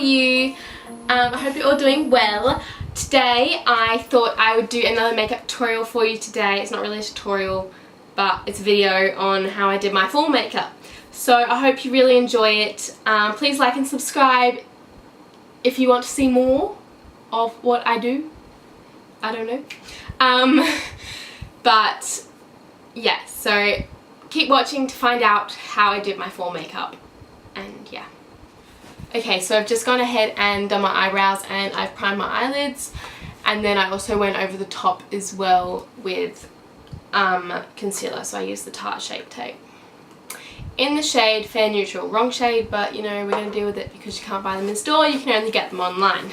you? I hope you're all doing well. Today I thought I would do another makeup tutorial for you today. It's not really a tutorial, but it's a video on how I did my fall makeup. So I hope you really enjoy it. Please like and subscribe if you want to see more of what I do. I don't know. But yeah, so keep watching to find out how I did my fall makeup. And yeah. Okay, so I've just gone ahead and done my eyebrows and I've primed my eyelids, and then I also went over the top as well with concealer. So I used the Tarte Shape Tape in the shade Fair Neutral. Wrong shade, but you know, we're going to deal with it because you can't buy them in store, you can only get them online.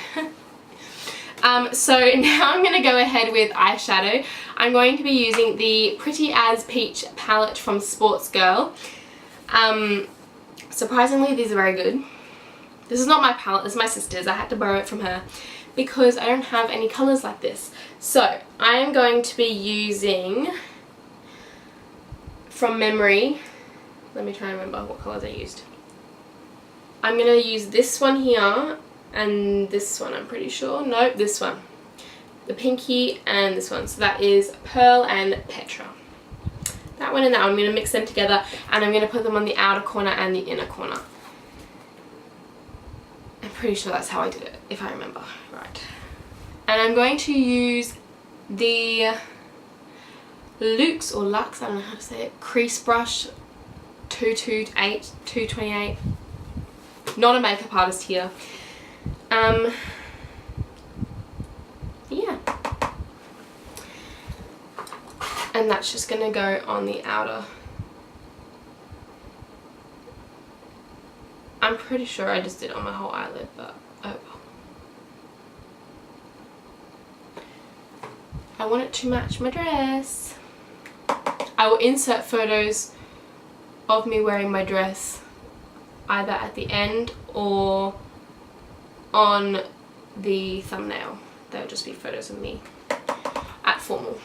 So now I'm going to go ahead with eyeshadow. I'm going to be using the Pretty as Peach palette from Sports Girl. Surprisingly, these are very good. This is not my palette, this is my sister's. I had to borrow it from her because I don't have any colours like this. So I am going to be using, from memory, let me try and remember what colours I used. I'm going to use this one here and this one, I'm pretty sure. Nope, this one. The pinky and this one. So that is Pearl and Petra. That one and that one. I'm going to mix them together and I'm going to put them on the outer corner and the inner corner. I'm pretty sure that's how I did it, if I remember right. And I'm going to use the Lux, or Lux, I don't know how to say it, crease brush 228. Not a makeup artist here. Yeah. And that's just going to go on the outer. I'm pretty sure I just did it on my whole eyelid, but oh well. I want it to match my dress. I will insert photos of me wearing my dress either at the end or on the thumbnail. They'll just be photos of me at formal.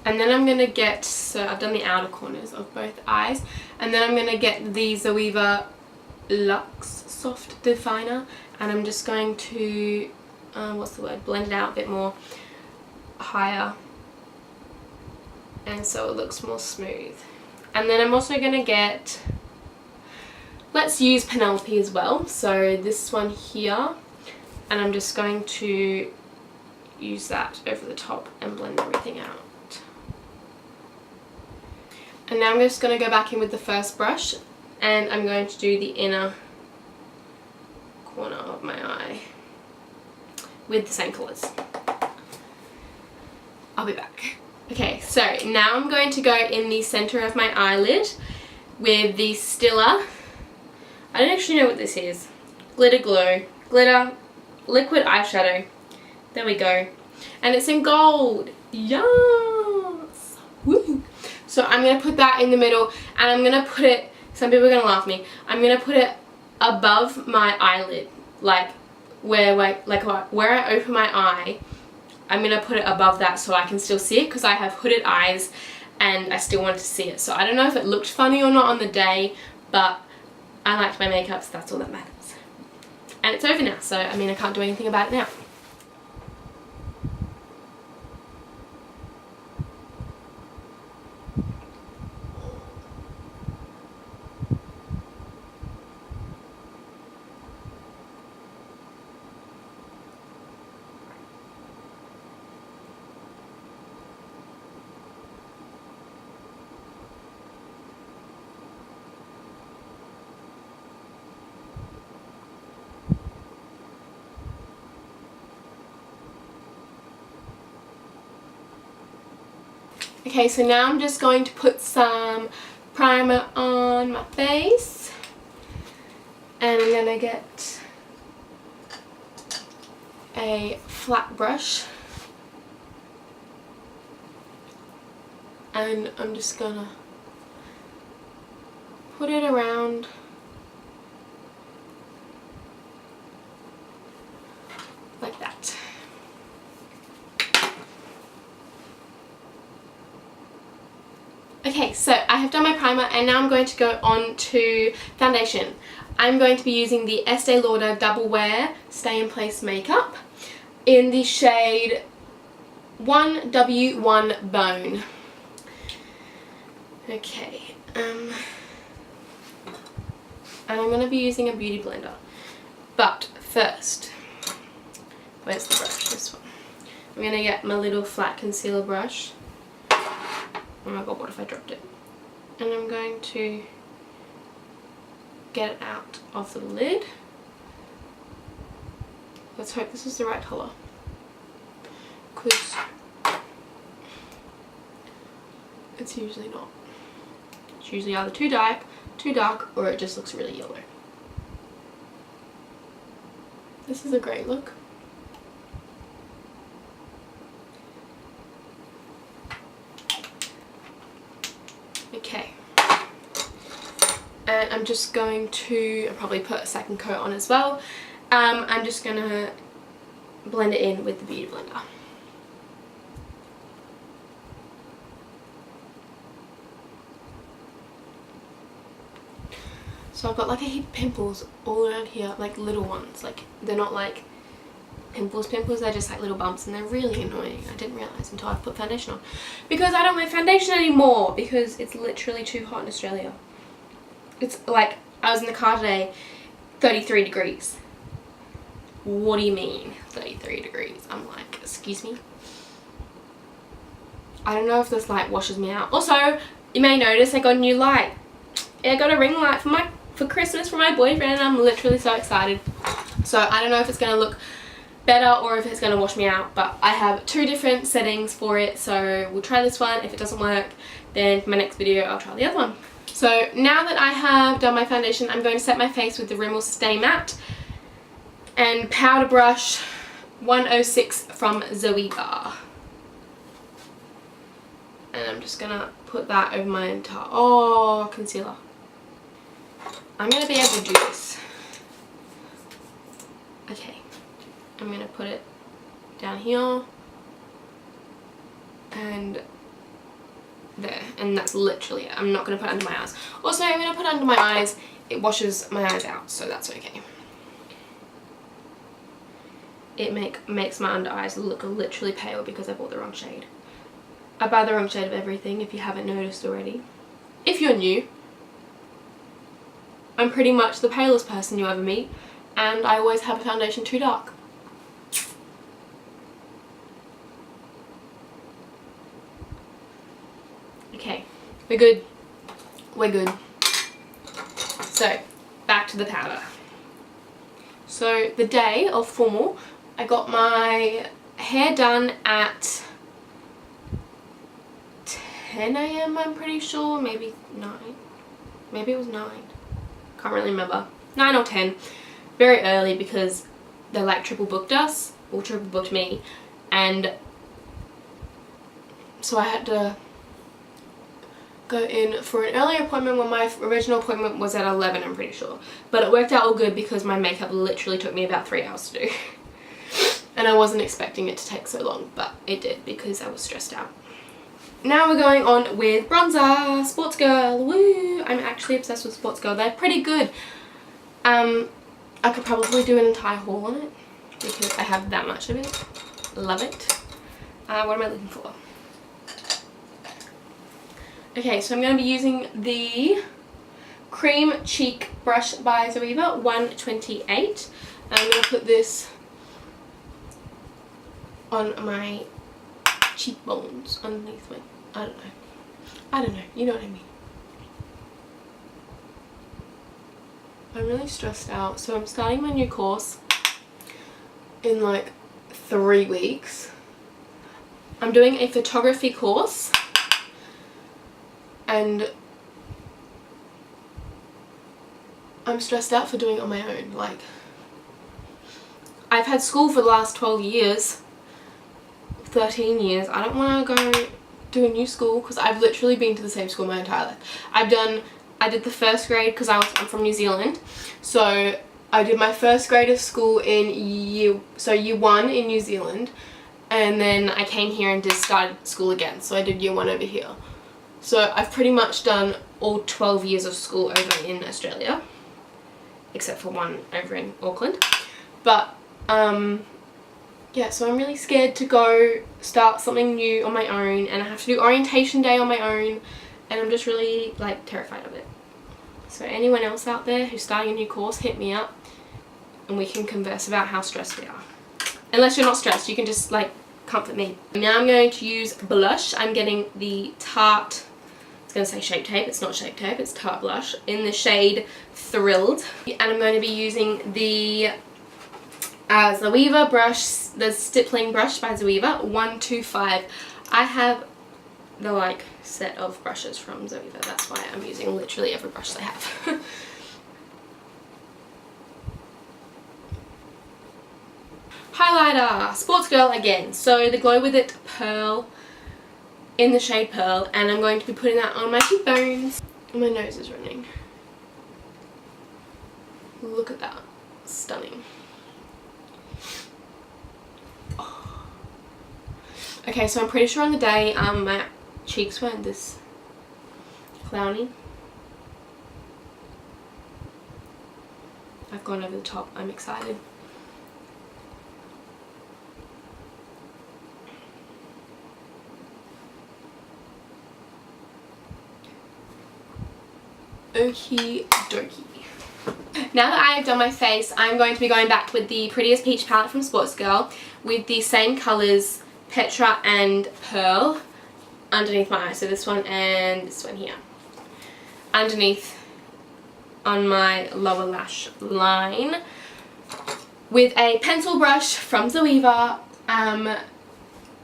And then I'm going to get, so I've done the outer corners of both eyes, and then I'm going to get the Zoeva Luxe Soft Definer, and I'm just going to, blend it out a bit more higher, and so it looks more smooth. And then I'm also going to get, let's use Penelope as well, so this one here, and I'm just going to use that over the top and blend everything out. And now I'm just going to go back in with the first brush and I'm going to do the inner corner of my eye with the same colours. I'll be back. Okay, so now I'm going to go in the centre of my eyelid with the Stila. I don't actually know what this is. Glitter liquid eyeshadow. There we go. And it's in gold. Yes! Woo! So I'm going to put that in the middle and I'm going to put it, some people are going to laugh at me, I'm going to put it above my eyelid, like where I open my eye, I'm going to put it above that so I can still see it because I have hooded eyes and I still want to see it. So I don't know if it looked funny or not on the day, but I liked my makeup, so that's all that matters. And it's over now, so I mean I can't do anything about it now. Okay, so now I'm just going to put some primer on my face, and I'm going to get a flat brush and I'm just going to put it around Okay, so I have done my primer and now I'm going to go on to foundation. I'm going to be using the Estee Lauder Double Wear Stay in Place Makeup in the shade 1W1 Bone. Okay, and I'm going to be using a beauty blender. But first, where's the brush? This one. I'm going to get my little flat concealer brush. Oh my god, what if I dropped it? And I'm going to get it out of the lid. Let's hope this is the right colour, because it's usually not. It's usually either too dark, or it just looks really yellow. This is a great look. Okay, and I'm just going to, I'll probably put a second coat on as well. I'm just going to blend it in with the beauty blender. So I've got like a heap of pimples all around here, like little ones. Like, they're not like pimples, they're just like little bumps, and they're really annoying. I didn't realise until I put foundation on. Because I don't wear foundation anymore, because it's literally too hot in Australia. It's like, I was in the car today, 33 degrees. What do you mean 33 degrees? I'm like, excuse me? I don't know if this light washes me out. Also, you may notice I got a new light. I got a ring light for Christmas from my boyfriend, and I'm literally so excited. So I don't know if it's going to look better or if it's going to wash me out, but I have two different settings for it, so we'll try this one. If it doesn't work, then for my next video I'll try the other one. So now that I have done my foundation, I'm going to set my face with the Rimmel Stay Matte and powder brush 106 from Zoeva. And I'm just going to put that over my entire, concealer. I'm going to be able to do this. Okay, I'm going to put it down here and there, and that's literally it. I'm not going to put it under my eyes. Also, I'm going to put it under my eyes. It washes my eyes out, so that's okay. It makes my under eyes look literally pale because I bought the wrong shade. I buy the wrong shade of everything, if you haven't noticed already. If you're new, I'm pretty much the palest person you ever meet, and I always have a foundation too dark. Okay, we're good. We're good. So, back to the powder. So, the day of formal, I got my hair done at 10 AM, I'm pretty sure, maybe 9. Maybe it was 9. Can't really remember. 9 or 10. Very early because they like triple booked us, or triple booked me, and so I had to go in for an earlier appointment when my original appointment was at 11, I'm pretty sure. But it worked out all good because my makeup literally took me about 3 hours to do. And I wasn't expecting it to take so long, but it did because I was stressed out. Now we're going on with bronzer. Sports Girl, woo! I'm actually obsessed with Sports Girl. They're pretty good. I could probably do an entire haul on it because I have that much of it. Love it. What am I looking for? Okay, so I'm going to be using the Cream Cheek brush by Zoeva 128. I'm going to put this on my cheekbones underneath my, I don't know, you know what I mean. I'm really stressed out, so I'm starting my new course in like 3 weeks. I'm doing a photography course, and I'm stressed out for doing it on my own. Like, I've had school for the last 12 years, 13 years. I don't want to go do a new school because I've literally been to the same school my entire life. I did the first grade because I'm from New Zealand, so I did my first grade of school in year 1 in New Zealand, and then I came here and started school again, so I did year 1 over here. So I've pretty much done all 12 years of school over in Australia, except for one over in Auckland. But yeah, so I'm really scared to go start something new on my own, and I have to do orientation day on my own, and I'm just really like terrified of it. So anyone else out there who's starting a new course, hit me up and we can converse about how stressed we are. Unless you're not stressed, you can just like comfort me. Now I'm going to use blush. I'm getting the Tarte, it's going to say Shape Tape, it's not Shape Tape, it's Tarte blush in the shade Thrilled. And I'm going to be using the Zoeva brush, the stippling brush by Zoeva, 125. I have the like set of brushes from Zoeva, that's why I'm using literally every brush they have. Highlighter, Sports Girl again. So the Glow With It Pearl in the shade Pearl, and I'm going to be putting that on my cheekbones. My nose is running. Look at that, stunning. Oh. Okay, so I'm pretty sure on the day my cheeks weren't this clowny. I've gone over the top, I'm excited. Okie dokie. Now that I have done my face, I'm going to be going back with the Prettiest Peach palette from Sports Girl with the same colours, Petra and Pearl, underneath my eye. So this one and this one here. Underneath on my lower lash line. With a pencil brush from Zoeva.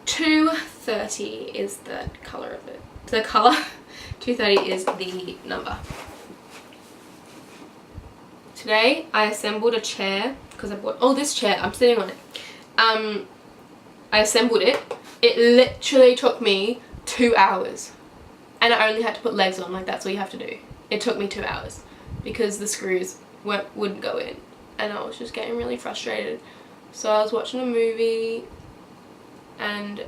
230 is the colour of it. The colour 230 is the number. Today I assembled a chair because I bought, oh, this chair, I'm sitting on it. I assembled it. It literally took me 2 hours, and I only had to put legs on, like that's all you have to do. It took me 2 hours because the screws wouldn't go in, and I was just getting really frustrated. So I was watching a movie and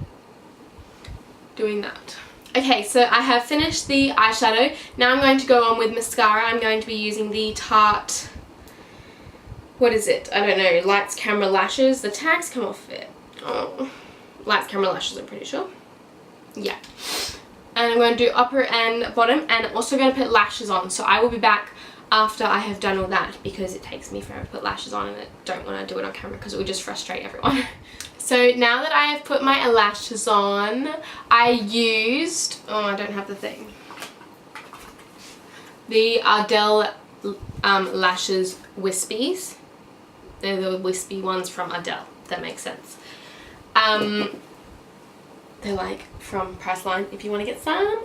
doing that. Okay, so I have finished the eyeshadow. Now I'm going to go on with mascara. I'm going to be using the Tarte, what is it? I don't know, Lights, Camera, Lashes. The tags come off it. Oh, Lights, Camera, Lashes, I'm pretty sure. Yeah. And I'm going to do upper and bottom, and I'm also going to put lashes on. So I will be back after I have done all that because it takes me forever to put lashes on, and I don't want to do it on camera because it would just frustrate everyone. So now that I have put my lashes on, I used, oh, I don't have the thing, the Ardell Lashes Wispies. They're the wispy ones from Ardell, if that makes sense. They're like from Priceline if you want to get some.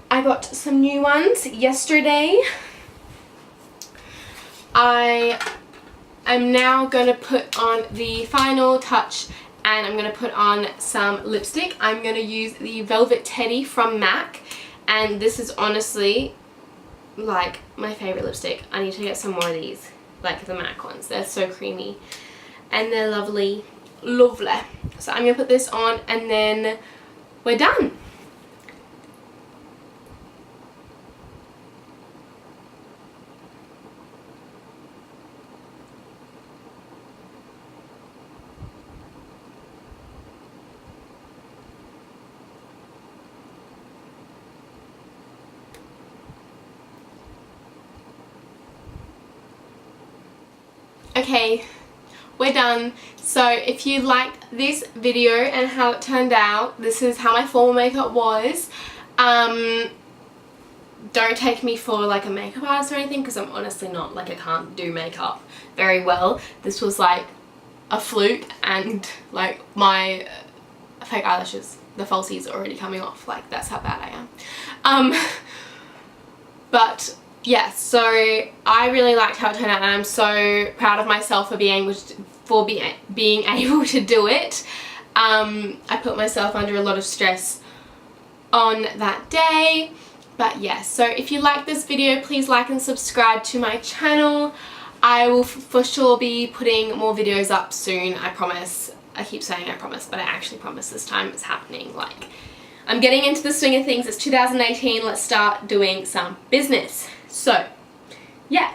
I got some new ones yesterday. I am now going to put on the final touch, and I'm going to put on some lipstick. I'm going to use the Velvet Teddy from MAC, and this is honestly like my favorite lipstick. I need to get some more of these, like the MAC ones. They're so creamy and they're lovely. So I'm going to put this on and then we're done. Okay, we're done. So if you liked this video and how it turned out, this is how my formal makeup was. Don't take me for like a makeup artist or anything, because I'm honestly not, like I can't do makeup very well. This was like a fluke, and like my fake eyelashes, the falsies are already coming off, like that's how bad I am. But yeah, so I really liked how it turned out, and I'm so proud of myself for being able to do it. I put myself under a lot of stress on that day. But yes, so if you like this video, please like and subscribe to my channel. I will for sure be putting more videos up soon, I promise. I keep saying I promise, but I actually promise this time it's happening. Like, I'm getting into the swing of things. It's 2018. Let's start doing some business. So, yeah.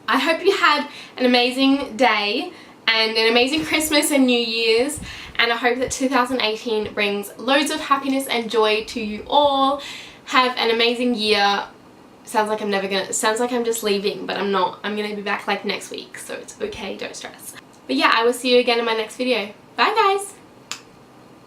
I hope you had an amazing day and an amazing Christmas and New Year's, and I hope that 2018 brings loads of happiness and joy to you all. Have an amazing year. Sounds like I'm just leaving, but I'm not. I'm gonna be back like next week, so it's okay, don't stress. But yeah, I will see you again in my next video. Bye guys!